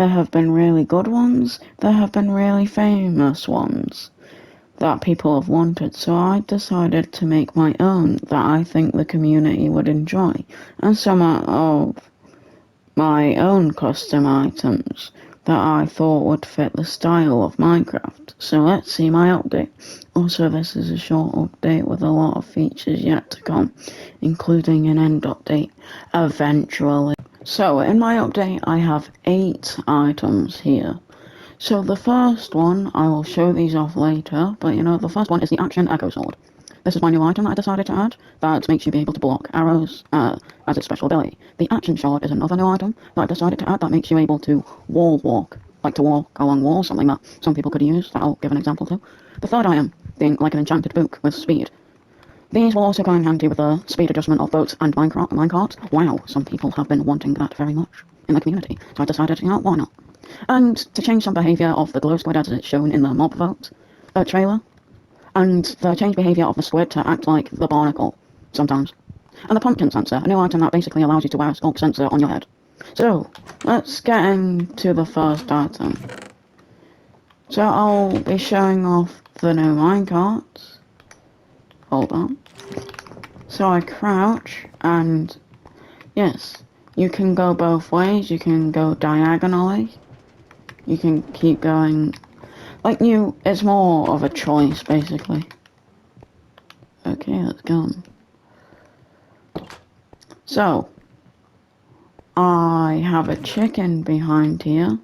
There have been really good ones, there have been really famous ones that people have wanted, so I decided to make my own that I think the community would enjoy, and some of my own custom items that I thought would fit the style of Minecraft. So let's see my update. Also, this is a short update with a lot of features yet to come, including an end update eventually. So in my update I have 8 items here. So the first one, I will show these off later, but the first one is the Action Echo Sword. This is my new item that I decided to add, that makes you be able to block arrows as its special ability. The Action Shard is another new item that I decided to add that makes you able to wall walk, like to walk along walls, something that some people could use, that I'll give an example to. The third item being like an enchanted book with speed. These will also go in handy with the speed adjustment of boats and minecarts. Wow, some people have been wanting that very much in the community, so I decided, why not? And to change some behaviour of the glow squid as it's shown in the mob vote trailer, and the change behaviour of the squid to act like the barnacle, sometimes. And the pumpkin sensor, a new item that basically allows you to wear a sculk sensor on your head. So, let's get into the first item. So I'll be showing off the new minecarts. Hold on. So I crouch, and yes, you can go both ways, you can go diagonally, you can keep going. It's more of a choice, basically. Okay, let's go. So, I have a chicken behind here.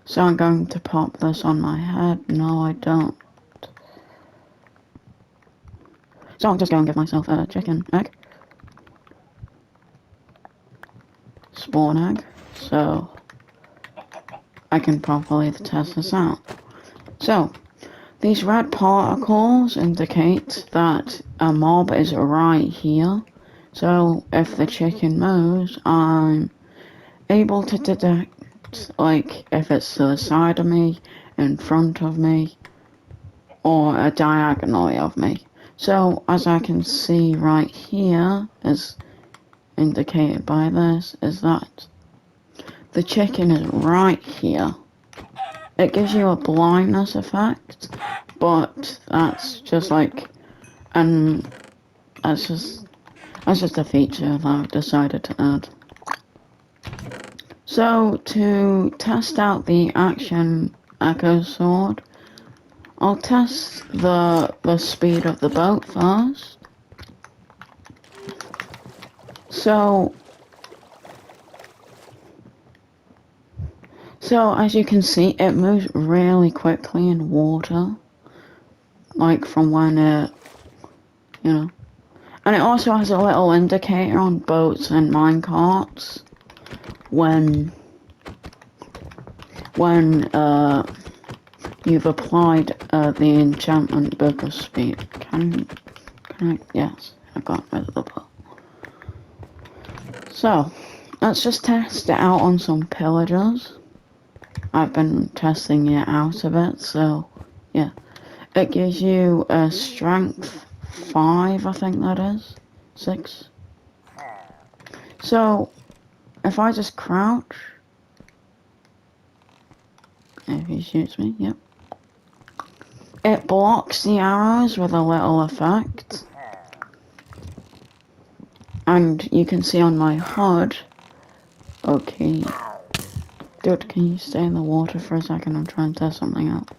So I'm going to pop this on my head. No, I don't. So I'll just go and give myself a chicken egg. Spawn egg. So I can properly test this out. So, these red particles indicate that a mob is right here. So, if the chicken moves, I'm able to detect, if it's to the side of me, in front of me, or a diagonally of me. So, as I can see right here, as indicated by this, is that the chicken is right here. It gives you a blindness effect, but that's just that's just a feature that I've decided to add. So to test out the Action Echo Sword, I'll test the speed of the boat first. So as you can see, it moves really quickly in water, from when it, and it also has a little indicator on boats and minecarts when you've applied the enchantment book of speed. Yes, I got rid of the boat. So, let's just test it out on some pillagers. I've been testing it out a bit, so yeah. It gives you a strength 5, I think that is. 6. So, if I just crouch, if he shoots me, yep. It blocks the arrows with a little effect. And you can see on my HUD, okay. Dude, can you stay in the water for a second? I'm trying to test something out.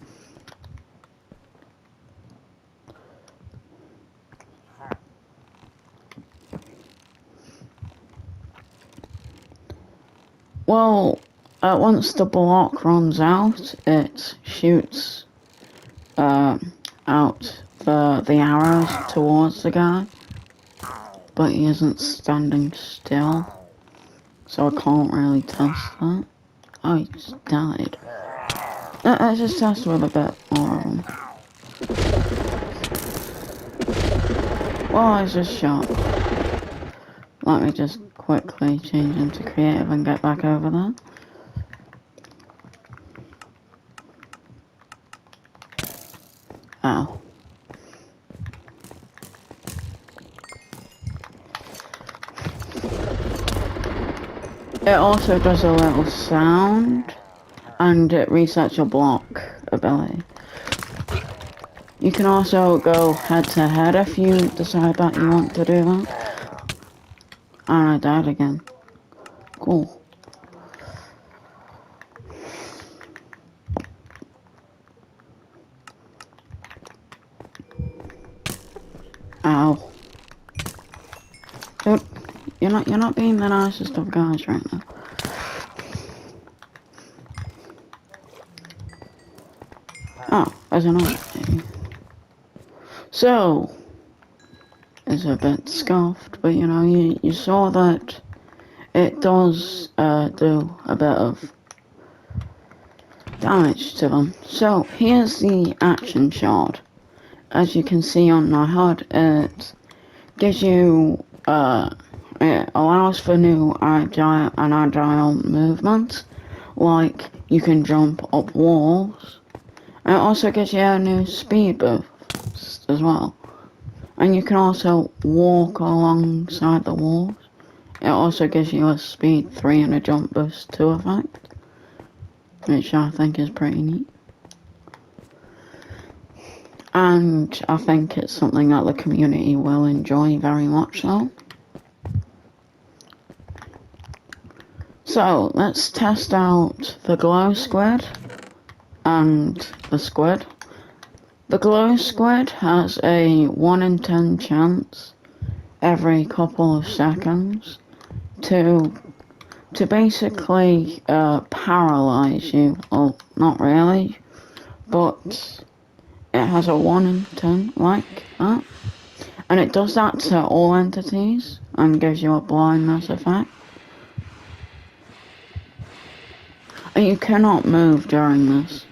Well, once the block runs out, it shoots out the arrows towards the guy, but he isn't standing still, so I can't really test that. Oh, he just died. Let's just test with a bit more of them. Well, I was just shot. Let me just quickly change into creative and get back over there. Ow. It also does a little sound, and it resets your block ability. You can also go head to head if you decide that you want to do that. And I died again. Cool. Ow. Dude, you're not being the nicest of guys right now. Oh, there's another thing. So, it's a bit scuffed, but you know, you saw that it does do a bit of damage to them. So, here's the action shard. As you can see on my HUD, it gives you, it allows for new agile movements, like you can jump up walls. And it also gives you a new speed boost as well. And you can also walk alongside the walls. It also gives you a speed 3 and a jump boost 2 effect, which I think is pretty neat. And I think it's something that the community will enjoy very much so. So, let's test out the glow squid and the squid. The glow squid has a 1 in 10 chance every couple of seconds to basically paralyze you. Well, not really, but it has a 1 in 10 like that. And it does that to all entities and gives you a blindness effect. And you cannot move during this.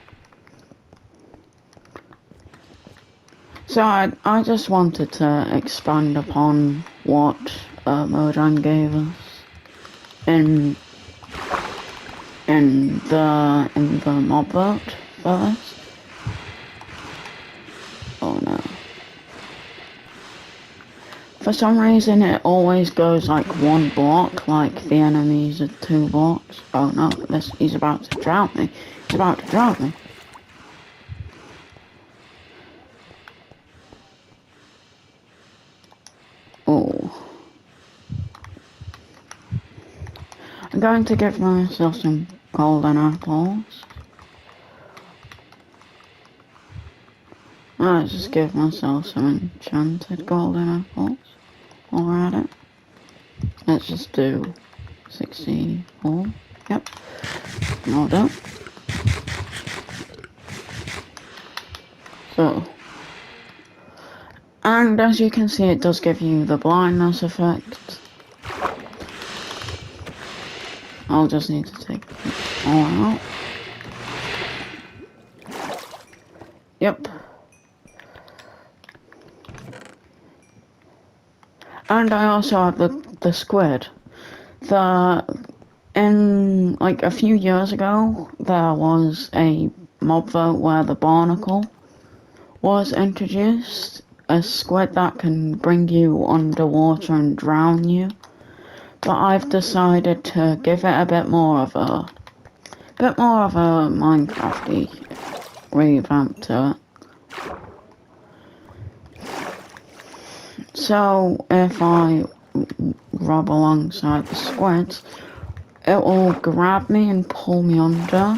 So I just wanted to expand upon what Mojang gave us in the mob vote for this. Oh no. For some reason it always goes like 1 block, like the enemies are 2 blocks. Oh no, he's about to drown me. He's about to drown me. Oh. I'm going to give myself some golden apples. Let's just give myself some enchanted golden apples while we're at it. Let's just do 64. Yep. All done. So. And as you can see, it does give you the blindness effect. I'll just need to take it all out. Yep. And I also have the squid. In like a few years ago, there was a mob vote where the barnacle was introduced. A squid that can bring you underwater and drown you. But I've decided to give it a bit more of a Minecrafty revamp to it. So if I rub alongside the squids, it will grab me and pull me under.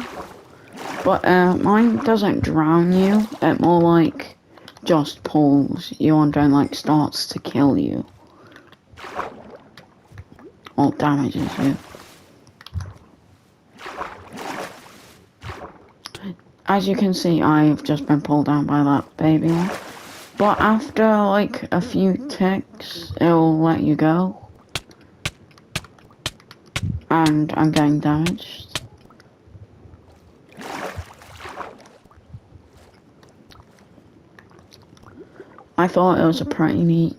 But mine doesn't drown you, it more like just pulls you under and like starts to kill you. Or damages you. As you can see, I've just been pulled down by that baby one. But after like a few ticks, it'll let you go. And I'm getting damaged. I thought it was a pretty neat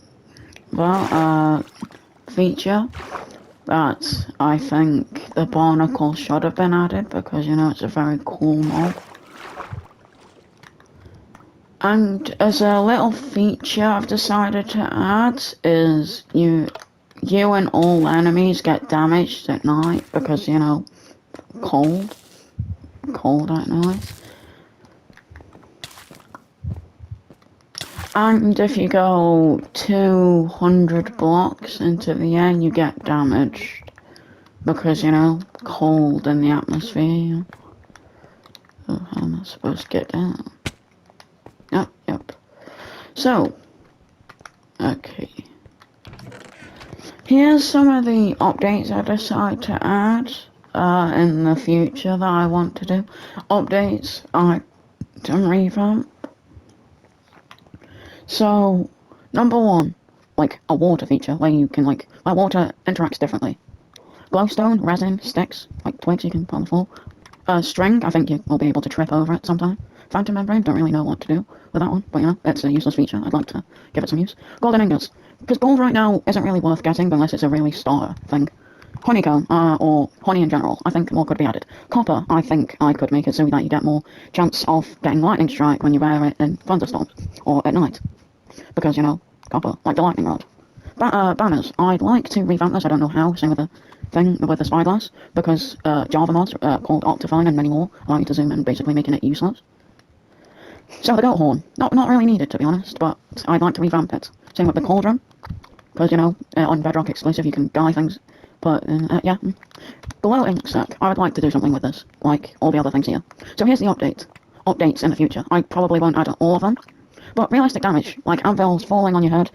feature that I think the barnacle should have been added because, you know, it's a very cool mob. And as a little feature I've decided to add is you you and all enemies get damaged at night because, you know, cold. Cold at night. And if you go 200 blocks into the air, you get damaged. Because, you know, cold in the atmosphere. So how am I supposed to get down? Yep. So, okay. Here's some of the updates I decide to add in the future that I want to do. Updates I can revamp. So, number one, like a water feature where you can like where water interacts differently. Glowstone, resin, sticks, like twigs you can put on the floor. String, I think you will be able to trip over it sometime. Phantom membrane, don't really know what to do with that one, but you know, it's a useless feature. I'd like to give it some use. Golden ingots, because gold right now isn't really worth getting unless it's a really star thing. Honeycomb, or honey in general, I think more could be added. Copper, I think I could make it so that you get more chance of getting lightning strike when you wear it in thunderstorms, or at night. Because, you know, copper, like the lightning rod. Banners, I'd like to revamp this, I don't know how, same with the thing with the spyglass, because Java mods called Optifine and many more allow you to zoom in, basically making it useless. So the goat horn, not really needed to be honest, but I'd like to revamp it. Same with the cauldron, because you know, on Bedrock exclusive you can dye things, but yeah. Glow ink sac, I would like to do something with this, like all the other things here. So here's the updates in the future. I probably won't add all of them, but realistic damage, like anvils falling on your head,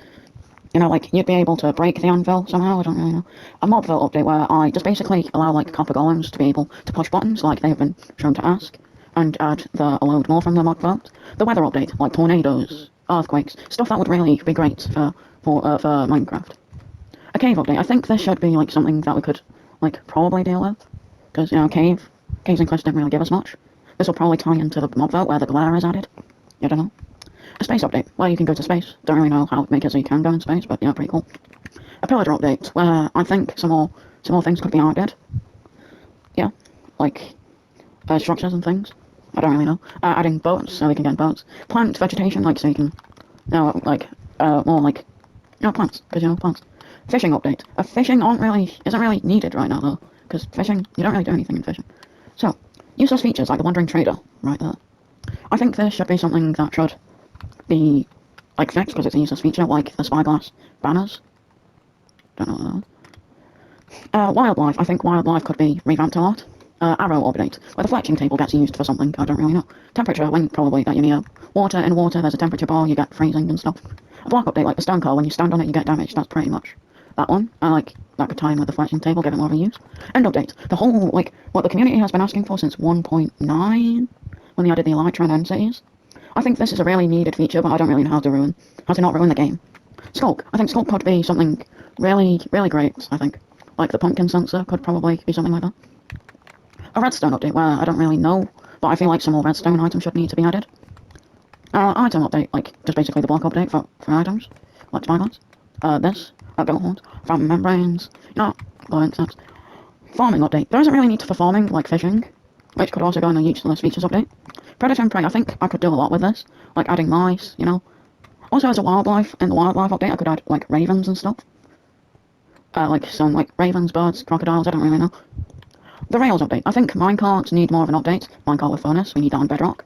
you know, like, you'd be able to break the anvil somehow, I don't really know. A Mobville update where I just basically allow, like, copper golems to be able to push buttons, like they have been shown to ask, and add a load more from the mod vote. The weather update, like tornadoes, earthquakes, stuff that would really be great for Minecraft. A cave update, I think this should be, like, something that we could, like, probably deal with, because, you know, caves and cliffs didn't really give us much. This will probably tie into the mod vote where the glare is added. I don't know. A space update, where you can go to space. Don't really know how to make it so you can go in space, but yeah, pretty cool. A pillager update, where I think some more things could be added. Yeah, like structures and things. I don't really know. Adding boats, so we can get boats. Plant vegetation, like so you can, you know, like more like, you know, plants, because you know, plants. Fishing update. Fishing isn't really needed right now though, because fishing, you don't really do anything in fishing. So, useless features like the Wandering Trader, right there. I think this should be something that should be like fixed because it's a useless feature, like the spyglass banners. Don't know what that is. Wildlife, I think wildlife could be revamped a lot. Arrow update, where the fletching table gets used for something, I don't really know. Temperature, when probably that you need water, in water there's a temperature bar, you get freezing and stuff. A block update, like the stone car, when you stand on it you get damaged, that's pretty much that one. I like that could tie in with the fletching table, give it more of a use. End update, the whole, like, what the community has been asking for since 1.9, when they added the Elytra and End cities. I think this is a really needed feature, but I don't really know how to not ruin the game. Skulk. I think Skulk could be something really great, I think. Like the pumpkin sensor could probably be something like that. A redstone update where I don't really know, but I feel like some more redstone items should need to be added. Item update, like just basically the block update for items, like spyglass. Goat horns, phantom membranes, you know, glow incense. Farming update. There isn't really need for farming, like fishing, which could also go in the useless features update. Predator and prey, I think I could do a lot with this, like adding mice, you know. Also as a wildlife, in the wildlife update I could add like ravens and stuff. Like some like ravens, birds, crocodiles, I don't really know. The rails update, I think minecarts need more of an update. Minecart with furnace, we need that on Bedrock.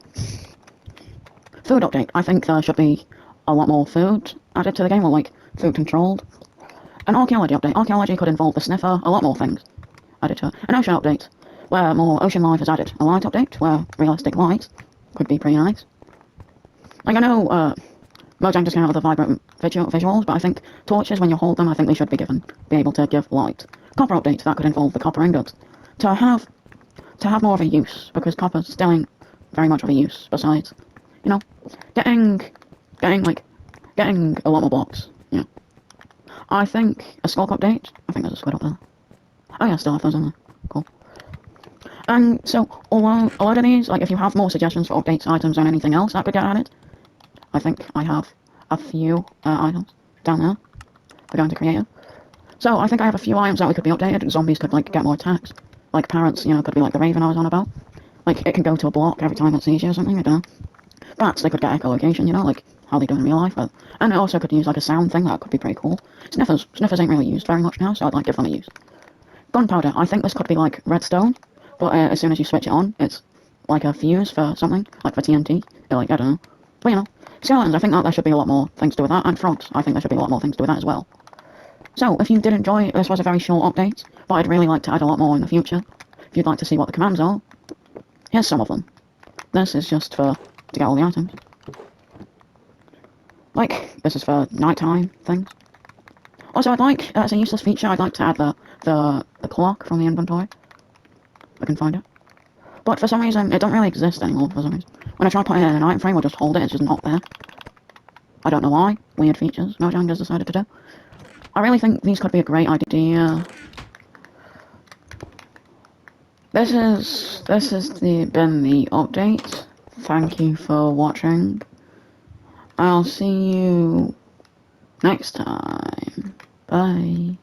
Food update, I think there should be a lot more food added to the game, or like food controlled. An archaeology update, archaeology could involve the sniffer, a lot more things added to it. An ocean update, where more ocean life is added. A light update, where realistic light could be pretty nice. Like, I know, Mojang just came out with the vibrant visuals, but I think torches, when you hold them, I think they should be able to give light. Copper update, that could involve the copper ingots. To have more of a use, because copper's still ain't very much of a use, besides, you know, getting a lot more blocks, you know. I think a skulk update, I think there's a squid up there. Oh yeah, I still have those in there. Cool. And so, although a lot of these, like if you have more suggestions for updates, items, and anything else that could get added, I think I have a few items down there for going to creative. So I think I have a few items that could be updated. Zombies could like get more attacks. Like parrots, you know, could be like the raven I was on about. Like it can go to a block every time it sees you or something, I don't know. Bats, they could get echolocation, you know, like how they do in real life. And it also could use like a sound thing, that could be pretty cool. Sniffers ain't really used very much now, so I'd like give them a use. Gunpowder, I think this could be like redstone, but as soon as you switch it on, it's like a fuse for something, like for TNT, or like, I don't know. But you know, skeletons, I think that there should be a lot more things to do with that, and frogs, I think there should be a lot more things to do with that as well. So, if you did enjoy, this was a very short update, but I'd really like to add a lot more in the future. If you'd like to see what the commands are, here's some of them. This is just to get all the items. Like, this is for nighttime things. Also, I'd like, as a useless feature, I'd like to add the clock from the inventory. I can find it. But for some reason, it don't really exist anymore, for some reason. When I try putting it in an item frame or just hold it, it's just not there. I don't know why. Weird features Mojang has decided to do. I really think these could be a great idea. This has been the update. Thank you for watching. I'll see you next time. Bye.